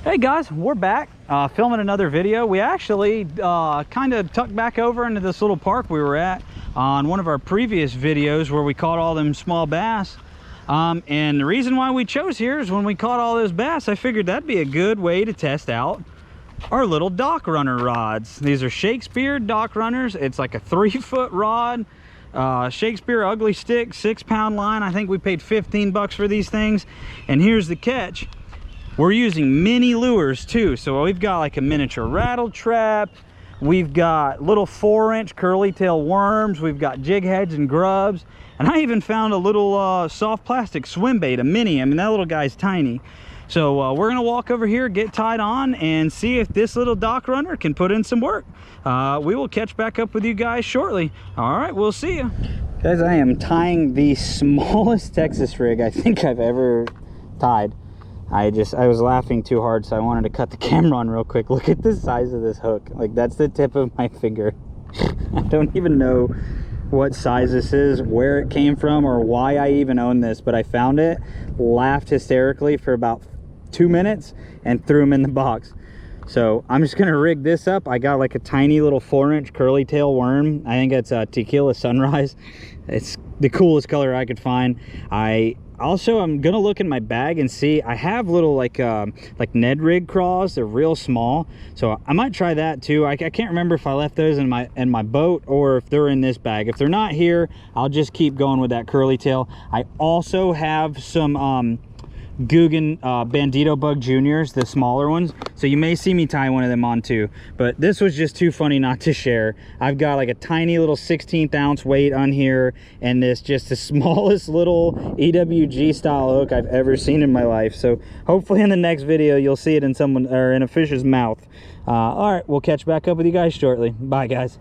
Hey guys, we're back filming another video. We actually kind of tucked back over into this little park we were at on one of our previous videos where we caught all them small bass. And the reason why we chose here is when we caught all those bass, I figured that'd be a good way to test out our little dock runner rods. These are Shakespeare dock runners. It's like a 3-foot rod, Shakespeare ugly stick, 6-pound line. I think we paid 15 bucks for these things. And here's the catch. We're using mini lures too. So we've got like a miniature rattle trap. We've got little 4-inch curly tail worms. We've got jig heads and grubs. And I even found a little soft plastic swim bait, a mini. I mean, that little guy's tiny. So we're gonna walk over here, get tied on, and see if this little dock runner can put in some work. We will catch back up with you guys shortly. All right, we'll see you. Guys, I am tying the smallest Texas rig I think I've ever tied. I was laughing too hard, so I wanted to cut the camera on real quick. Look at the size of this hook. Like, that's the tip of my finger. I don't even know what size this is, where it came from, or why I even own this, but I found it, laughed hysterically for about 2 minutes, and threw them in the box. So I'm just gonna rig this up. I got like a tiny little 4-inch curly tail worm. I think it's a Tequila Sunrise. It's the coolest color I could find. I'm gonna look in my bag and see. I have little like Ned rig craws. They're real small, so I might try that too. I can't remember if I left those in my boat or if they're in this bag. If they're not here, I'll just keep going with that curly tail. I also have some Guggen Bandito Bug Juniors, the smaller ones, so you may see me tie one of them on too, but this was just too funny not to share. I've got like a tiny little 16th ounce weight on here, and this just the smallest little EWG style hook I've ever seen in my life. So hopefully in the next video you'll see it in in a fish's mouth. All right, we'll catch back up with you guys shortly. Bye guys.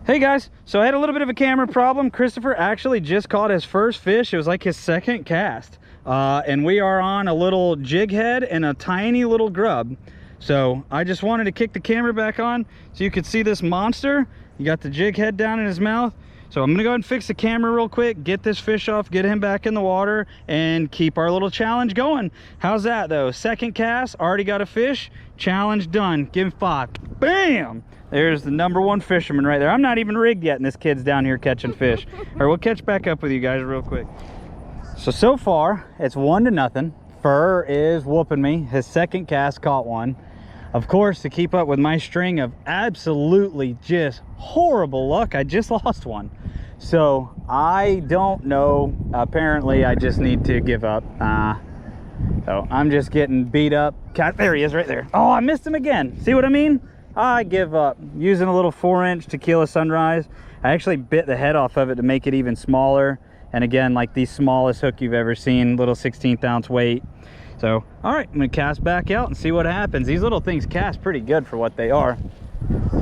Hey guys, so I had a little bit of a camera problem. Christopher actually just caught his first fish. It was like his second cast. And we are on a little jig head and a tiny little grub. So I just wanted to kick the camera back on so you could see this monster. You got the jig head down in his mouth. So I'm gonna go ahead and fix the camera real quick, get this fish off, get him back in the water, and keep our little challenge going. How's that though? Second cast, already got a fish, challenge done. Give him 5. Bam! There's the #1 fisherman right there. I'm not even rigged yet and this kid's down here catching fish. All right, we'll catch back up with you guys real quick. So far, it's 1-0. Fur is whooping me. His second cast caught one. Of course, to keep up with my string of absolutely just horrible luck, I just lost one. So I don't know. Apparently, I just need to give up. So I'm just getting beat up. There he is right there. Oh, I missed him again. See what I mean? I give up. Using a little 4-inch Tequila Sunrise. I actually bit the head off of it to make it even smaller. And again, like the smallest hook you've ever seen, little 16th ounce weight. So, all right, I'm gonna cast back out and see what happens. These little things cast pretty good for what they are.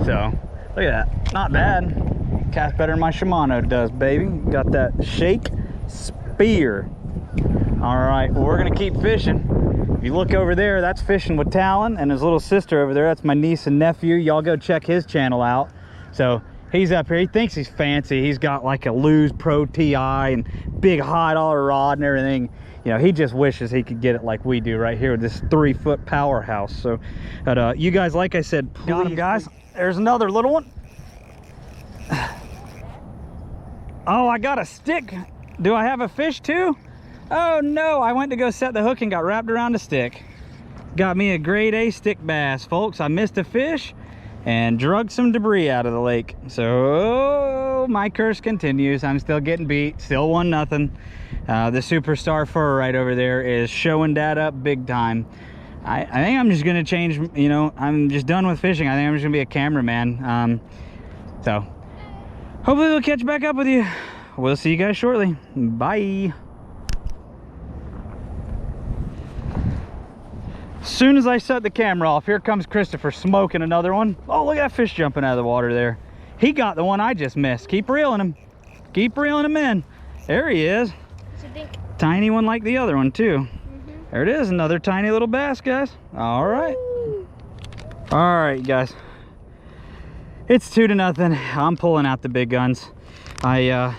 So, look at that, not bad. Cast better than my Shimano does, baby. Got that Shakespeare. All right, well, we're gonna keep fishing. If you look over there, that's fishing with Talon, and his little sister over there, that's my niece and nephew. Y'all go check his channel out. So, he's up here. He thinks he's fancy. He's got like a Lew's Pro TI and big high dollar rod and everything. You know, he just wishes he could get it like we do right here with this 3-foot powerhouse. So, but you guys, like I said, please, got him, guys. There's another little one. Oh, I got a stick. Do I have a fish too? Oh no, I went to go set the hook and got wrapped around a stick. Got me a grade A stick bass, folks. I missed a fish and drug some debris out of the lake. So my curse continues. I'm still getting beat, still 1-0. The superstar fur right over there is showing dad up big time. I think I'm just gonna change, you know, I'm just done with fishing. I think I'm just gonna be a cameraman. So hopefully we'll catch back up with you. We'll see you guys shortly. Bye. As soon as I set the camera off, here comes Christopher smoking another one. Oh, look at that fish jumping out of the water there. He got the one I just missed. Keep reeling him. Keep reeling him in. There he is. Tiny one like the other one too. There it is, another tiny little bass, guys. All right. All right, guys. It's 2-0. I'm pulling out the big guns. I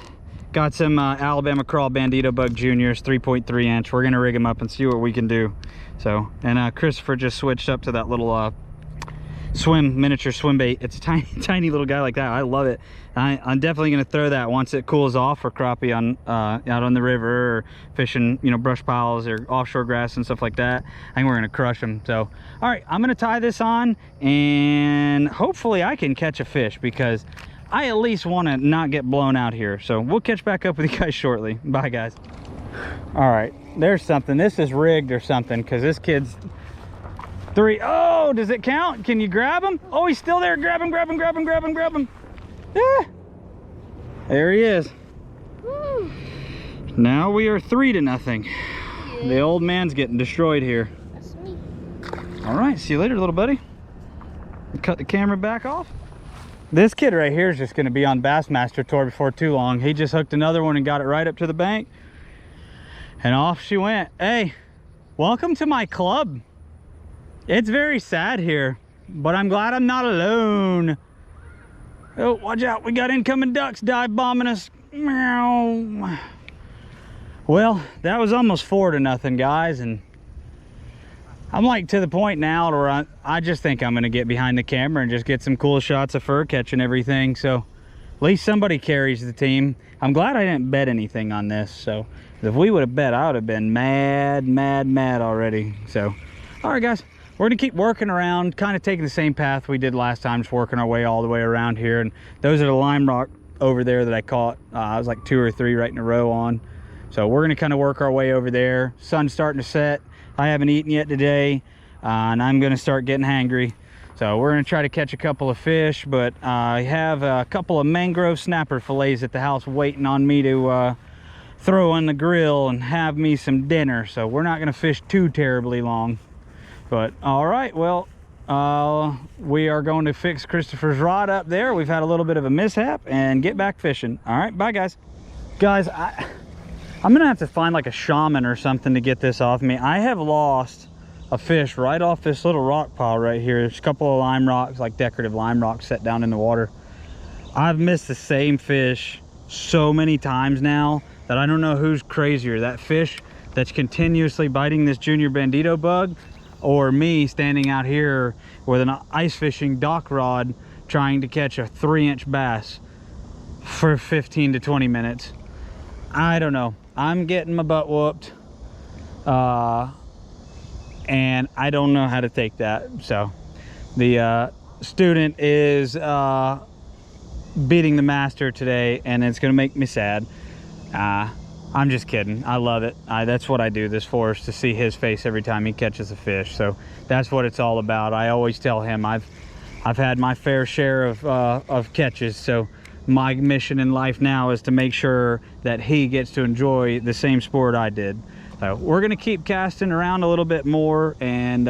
Got some Alabama Crawl Bandito Bug Juniors, 3.3 inch. We're gonna rig them up and see what we can do. So, and Christopher just switched up to that little miniature swim bait. It's a tiny tiny little guy like that. I love it. I'm definitely going to throw that once it cools off for crappie on out on the river, or fishing, you know, brush piles or offshore grass and stuff like that. I think we're going to crush them. So all right, I'm going to tie this on and hopefully I can catch a fish, because I at least want to not get blown out here. So we'll catch back up with you guys shortly. Bye guys. All right, there's something. This is rigged or something, because this kid's oh, does it count? Can you grab him? Oh, he's still there. Grab him, grab him, grab him, grab him, grab him. Yeah. There he is. Woo. Now we are 3-0. Yeah. The old man's getting destroyed here. That's me. All right, see you later, little buddy. Cut the camera back off. This kid right here is just going to be on Bassmaster Tour before too long. He just hooked another one and got it right up to the bank. And off she went. Hey, welcome to my club. It's very sad here, but I'm glad I'm not alone. Oh, watch out. We got incoming ducks dive bombing us. Meow. Well, that was almost 4-0, guys. And I'm like to the point now where I just think I'm going to get behind the camera and just get some cool shots of fur catching everything. So at least somebody carries the team. I'm glad I didn't bet anything on this. So if we would have bet, I would have been mad already. So, all right, guys. We're gonna keep working around, kind of taking the same path we did last time, just working our way all the way around here. And those are the lime rock over there that I caught. I was like 2 or 3 right in a row on. So we're gonna kind of work our way over there. Sun's starting to set. I haven't eaten yet today, and I'm gonna start getting hangry. So we're gonna try to catch a couple of fish, but I have a couple of mangrove snapper fillets at the house waiting on me to throw on the grill and have me some dinner. So we're not gonna fish too terribly long. But all right, well, we are going to fix Christopher's rod up there. We've had a little bit of a mishap and get back fishing. All right, bye guys. Guys, I'm gonna have to find like a shaman or something to get this off me. I have lost a fish right off this little rock pile right here. There's a couple of lime rocks, like decorative lime rocks set down in the water. I've missed the same fish so many times now that I don't know who's crazier, that fish that's continuously biting this junior bandito bug, or me standing out here with an ice fishing dock rod trying to catch a 3-inch bass for 15 to 20 minutes. I don't know. I'm getting my butt whooped, and I don't know how to take that. So the student is beating the master today, and it's gonna make me sad. I'm just kidding. I love it. That's what I do this for, is to see his face every time he catches a fish. So that's what it's all about. I always tell him I've had my fair share of catches. So my mission in life now is to make sure that he gets to enjoy the same sport I did. So we're gonna keep casting around a little bit more, and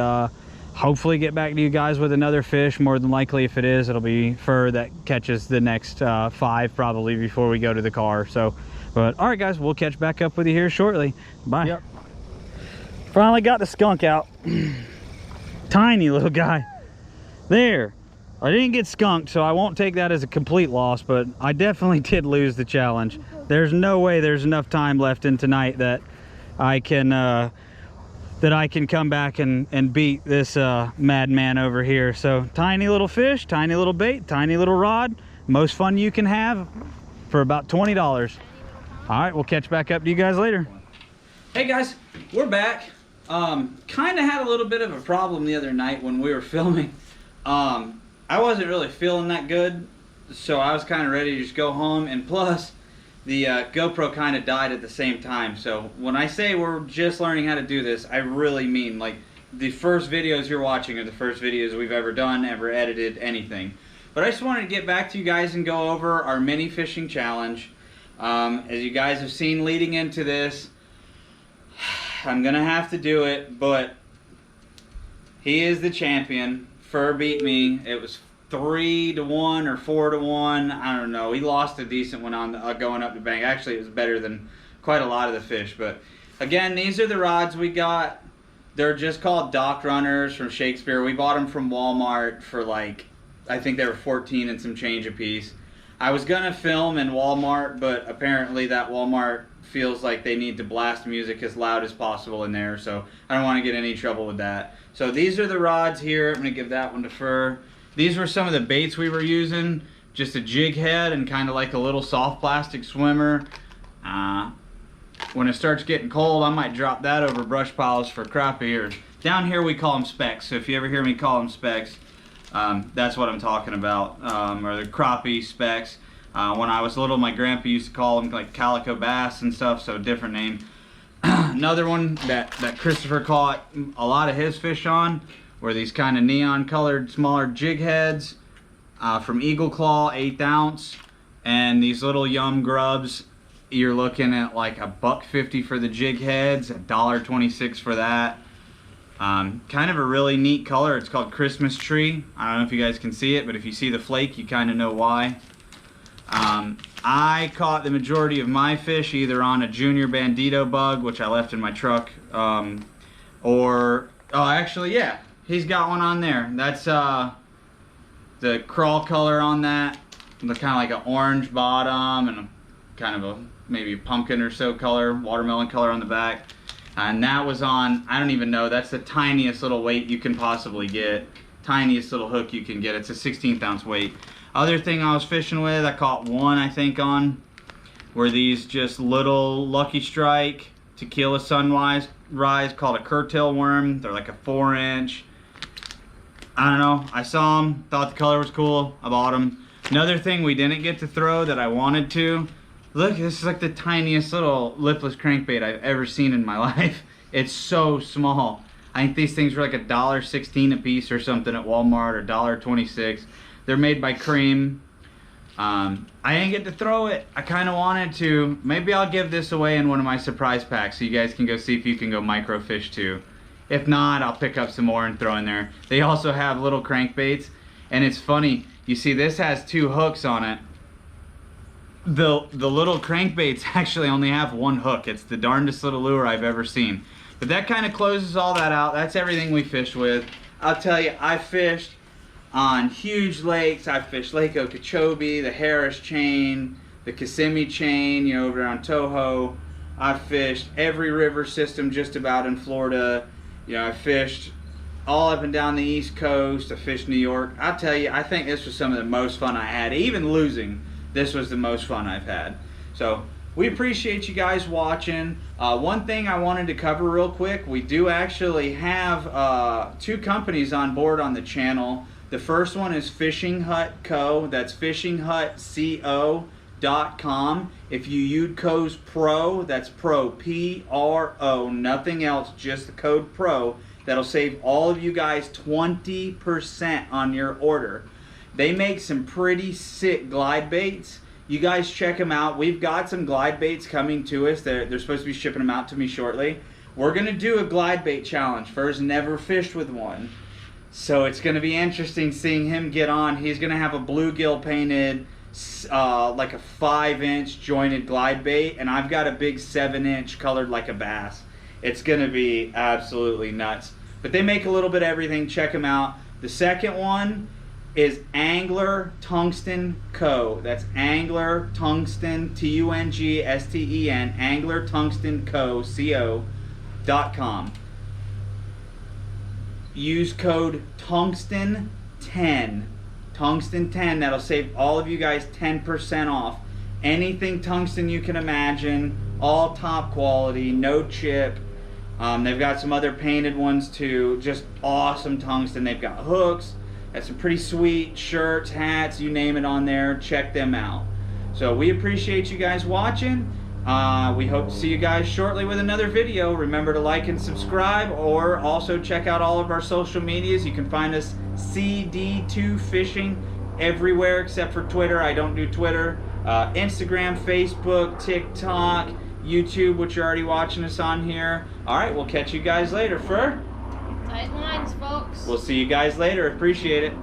hopefully get back to you guys with another fish. More than likely, if it is, it'll be fur that catches the next 5 probably before we go to the car. So. But all right guys, we'll catch back up with you here shortly. Bye. Yep. Finally got the skunk out. Tiny little guy. There. I didn't get skunked, so I won't take that as a complete loss, but I definitely did lose the challenge. There's no way there's enough time left in tonight that I can come back and beat this madman over here. So tiny little fish, tiny little bait, tiny little rod. Most fun you can have for about $20. All right, we'll catch back up to you guys later. Hey guys, we're back. Kind of had a little bit of a problem the other night when we were filming. I wasn't really feeling that good, so I was kind of ready to just go home. And plus, the GoPro kind of died at the same time. So when I say we're just learning how to do this, I really mean, like, the first videos you're watching are the first videos we've ever done, ever edited, anything. But I just wanted to get back to you guys and go over our mini fishing challenge. As you guys have seen leading into this, I'm gonna have to do it, but he is the champion. Fur beat me. It was 3-1 or 4-1. I don't know. He lost a decent one on going up the bank. Actually, it was better than quite a lot of the fish. But again, these are the rods we got. They're just called Dock Runners from Shakespeare. We bought them from Walmart for, like, I think they were 14 and some change a piece. I was gonna film in Walmart, but apparently that Walmart feels like they need to blast music as loud as possible in there, so I don't want to get any trouble with that. So these are the rods here. I'm gonna give that one to Fur. These were some of the baits we were using. Just a jig head and kind of like a little soft plastic swimmer. When it starts getting cold, I might drop that over brush piles for crappie, or down here we call them specks. So if you ever hear me call them specks, that's what I'm talking about, or the crappie specks. When I was little, my grandpa used to call them like calico bass and stuff, so different name. Another one that Christopher caught a lot of his fish on were these kind of neon colored smaller jig heads from Eagle Claw, 1/8 ounce, and these little yum grubs. You're looking at like $1.50 for the jig heads, $1.26 for that. Kind of a really neat color. It's called Christmas Tree. I don't know if you guys can see it, but if you see the flake, you kind of know why. I caught the majority of my fish either on a junior bandito bug, which I left in my truck, or, oh, actually, yeah, he's got one on there. That's the crawl color on that, kind of like an orange bottom and kind of a maybe a pumpkin or so color, watermelon color on the back. And that was on, I don't even know, that's the tiniest little weight you can possibly get. Tiniest little hook you can get. It's a 16th ounce weight. Other thing I was fishing with, I caught one, I think, on, were these just little Lucky Strike Tequila Sunrise called a curtail worm. They're like a 4-inch. I don't know, I saw them, thought the color was cool, I bought them. Another thing we didn't get to throw that I wanted to, look, this is like the tiniest little lipless crankbait I've ever seen in my life. It's so small. I think these things were like $1.16 a piece or something at Walmart, or $1.26. They're made by Cream. I didn't get to throw it. I kind of wanted to. Maybe I'll give this away in one of my surprise packs so you guys can go see if you can go microfish too. If not, I'll pick up some more and throw in there. They also have little crankbaits, and it's funny. You see, this has 2 hooks on it. The little crankbaits actually only have 1 hook. It's the darndest little lure I've ever seen. But that kind of closes all that out. That's everything we fish with. I'll tell you, I fished on huge lakes. I fished Lake Okeechobee, the Harris chain, the Kissimmee chain, you know, over on Toho. I fished every river system just about in Florida. You know, I fished all up and down the East Coast. I fished New York. I'll tell you, I think this was some of the most fun I had. Even losing, this was the most fun I've had. So we appreciate you guys watching. One thing I wanted to cover real quick, we do actually have 2 companies on board on the channel. The first one is Fishing Hut Co. That's fishinghutco.com. If you use code PRO, that's PRO, P-R-O, nothing else, just the code PRO, that'll save all of you guys 20% on your order. They make some pretty sick glide baits. You guys check them out. We've got some glide baits coming to us. They're supposed to be shipping them out to me shortly. We're going to do a glide bait challenge. Fur's never fished with one. So it's going to be interesting seeing him get on. He's going to have a bluegill painted, like a 5-inch jointed glide bait. And I've got a big 7-inch colored like a bass. It's going to be absolutely nuts. But they make a little bit of everything. Check them out. The second one is Angler Tungsten Co. That's Angler Tungsten, T-U-N-G-S-T-E-N, Angler Tungsten Co. C-O.com. Use code Tungsten10. Tungsten10. That'll save all of you guys 10% off. Anything tungsten you can imagine. All top quality, no chip. They've got some other painted ones too. Just awesome tungsten. They've got hooks. Got some pretty sweet shirts, hats, you name it on there. Check them out. So we appreciate you guys watching. We hope to see you guys shortly with another video. Remember to like and subscribe, or also check out all of our social medias. You can find us CD2 Fishing everywhere except for Twitter. I don't do Twitter. Instagram, Facebook, TikTok, YouTube, which you're already watching us on here. Alright, we'll catch you guys later. Fur? Tight lines, folks. We'll see you guys later. Appreciate it.